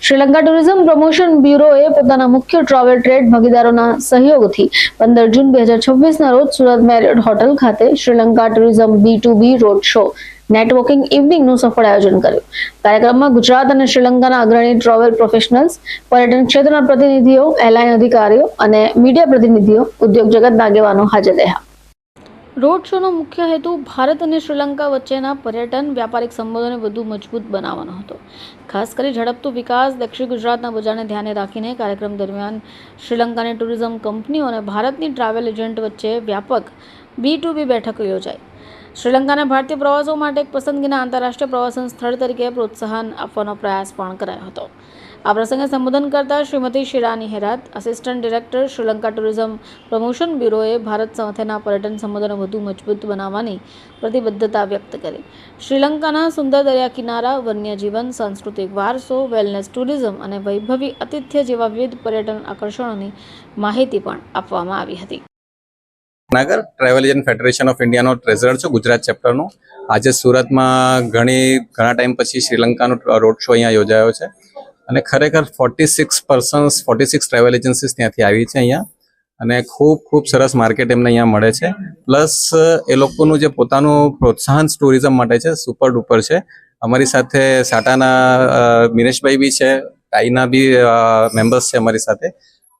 Sri Lanka tourism promotion બ્યુરોએ પોતાના મુખ્ય travel trade ભાગીદારોના સહયોગથી 15 જૂન 2026ના રોજ સુરત મેરિયોટ હોટલ ખાતે Sri Lanka tourism B2B road show networking ઇવનિંગનું સફળ આયોજન કર્યું. કાર્યક્રમમાં ગુજરાત અને શ્રીલંકાના અગ્રણી ટ્રાવેલ પ્રોફેશનલ્સ, પર્યટન ક્ષેત્રના પ્રતિનિધિઓ, એરલાઇન અધિકારીઓ અને મીડિયા પ્રતિનિધિઓ, ઉદ્યોગ જગતના આગેવાનો હાજર રહ્યા. રોડ શોનો મુખ્ય હેતુ ભારત અને શ્રીલંકા વચ્ચેના પર્યટન વ્યાપારિક સંબંધોને વધુ મજબૂત બનાવવાનો હતો. ખાસ કરી ઝડપતો વિકાસ દક્ષિણ ગુજરાતના બજારને ધ્યાને રાખીને કાર્યક્રમ દરમિયાન શ્રીલંકાની ટુરિઝમ કંપનીઓ અને ભારતની ટ્રાવેલ એજન્ટ વચ્ચે વ્યાપક B2B બેઠકો યોજાઈ. શ્રીલંકાને ભારતીય પ્રવાસો માટે એક પસંદગીના આંતરરાષ્ટ્રીય પ્રવાસન સ્થળ તરીકે પ્રોત્સાહન આપવાનો પ્રયાસ પણ કરાયો હતો. આ પ્રસંગે સંબોધન કરતા Shrimati Shirani Herath, assistant director, Sri Lanka tourism promotion બ્યુરોએ ભારત સાથેના પર્યટન સંબંધોને વધુ મજબૂત બનાવવાની પ્રતિબદ્ધતા વ્યક્ત કરી. શ્રીલંકાના સુંદર દરિયા કિનારા, વન્યજીવન, સાંસ્કૃતિક વારસો, વેલનેસ ટુરિઝમ અને વૈભવી આતિથ્ય જેવા વિવિધ પર્યટન આકર્ષણોની માહિતી પણ આપવામાં આવી હતી. Nagar travel agent federation of ઇન્ડિયાનો ટ્રેઝરર છું, ગુજરાત ચેપ્ટરનો. આજે સુરતમાં ઘણા ટાઈમ પછી શ્રીલંકાનો રોડ શો અહીંયા યોજાયો છે અને ખરેખર 46 ટ્રાવેલ એજન્સીસ ત્યાંથી આવી છે અહીંયા અને ખૂબ સરસ માર્કેટ એમને અહીંયા મળે છે. પ્લસ એ લોકોનું જે પોતાનું પ્રોત્સાહન ટુરિઝમ માટે છે, સુપર ડુપર છે. અમારી સાથે સાટાના મિનેશભાઈ બી છે, ટાઈના બી મેમ્બર્સ છે અમારી સાથે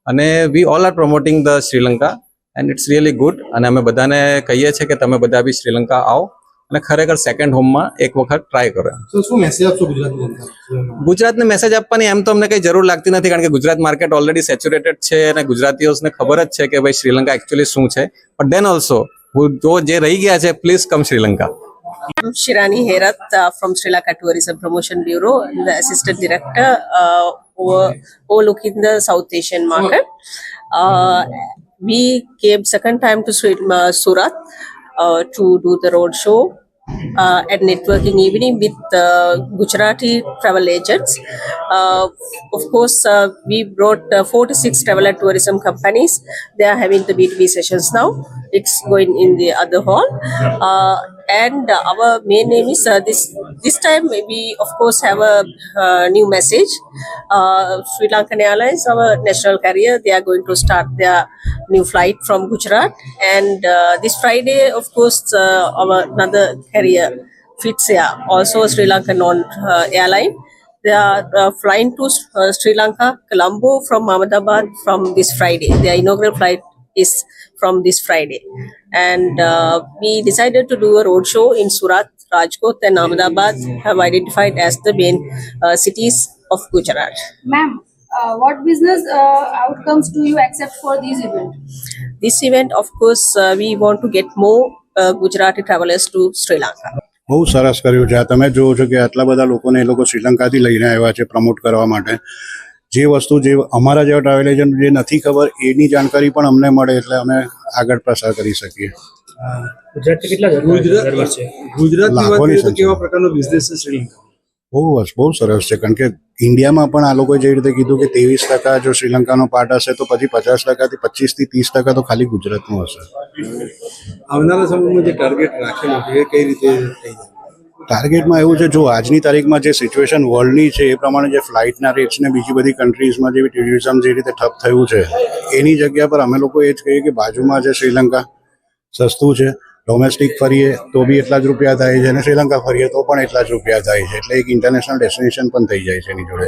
અને we all are promoting the Sri Lanka and it's really good. અને અમે બધાને કહીએ છીએ કે તમે બધા બી શ્રીલંકા આવો અને ખરેખર સેકન્ડ હોમમાં એક વખત ટ્રાય કરો. શું મેસેજ આપશો ગુજરાતને મેસેજ આપવાની એમ તો અમને કંઈ જરૂર લાગતી નથી, કારણ કે ગુજરાત માર્કેટ ઓલરેડી સેચ્યુરેટેડ છે અને ગુજરાતીઓને ખબર જ છે કે ભાઈ શ્રીલંકા એકચ્યુઅલી શું છે. બટ દેન ઓલ્સો જો જે રહી ગયા છે, please come Sri Lanka. I'm Shirani Herat from Sri Lanka Tourism Promotion Bureau, the Assistant Director overlooking the South Asian market. We came second time to Surat to do the road show and networking evening with Gujarati travel agents. Of course, we brought 46 travel and tourism companies. They are having the B2B sessions now. It's going in the other hall. And our main aim is this time we of course have a new message. Sri Lankan Airlines, our national carrier, they are going to start their new flight from Gujarat, and this Friday of course our another carrier, Fitz Air, also a Sri Lankan airline, they are flying to Sri Lanka, Colombo from Ahmedabad from this Friday. Their inaugural flight is from this Friday, and we decided to do a road show in Surat, Rajkot and Ahmedabad, have identified as the main cities of Gujarat. Ma'am, what business outcomes do you accept for this event? This event, of course, we want to get more Gujarati travelers to Sri Lanka. બહુ સરસ કર્યું છે. આ તમે જોવો છો કે આટલા બધા લોકોને એ લોકો શ્રીલંકાથી લઈને આવ્યા છે પ્રમોટ કરવા માટે. જે વસ્તુ જે અમારા જેવા ટ્રાવેલ એજન્ટ જે નથી ખબર એની જાણકારી પણ અમને મળે એટલે અમે આગળ પ્રસાર કરી શકીએ. લાખોની કેવા પ્રકારનો બિઝનેસ છે શ્રીલંકા? બહુ સરસ છે, કારણ કે ઇન્ડિયામાં પણ આ લોકોએ જે રીતે કીધું કે 23% જો શ્રીલંકાનો પાર્ટ હશે તો પછી 50%થી 25% તો ખાલી ગુજરાતનું હશે. આવનારા સમયમાં જે ટાર્ગેટ રાખેલું છે એ કઈ રીતે થઈ જાય? ટાર્ગેટમાં એવું છે, જો આજની તારીખમાં જે સિચ્યુએશન વર્લ્ડની છે એ પ્રમાણે જે ફ્લાઇટના રેટ્સ ને બીજી બધી કન્ટ્રીઝમાં જેવી ટુરિઝમ જે રીતે ઠપ થયું છે એની જગ્યા પર અમે લોકો એ જ કહીએ કે બાજુમાં છે શ્રીલંકા, સસ્તું છે, ડોમેસ્ટિક ફરીએ તો બી એટલા જ રૂપિયા થાય છે અને શ્રીલંકા ફરીએ તો પણ એટલા જ રૂપિયા થાય છે, એટલે એક ઇન્ટરનેશનલ ડેસ્ટિનેશન પણ થઈ જાય છે એની જોડે.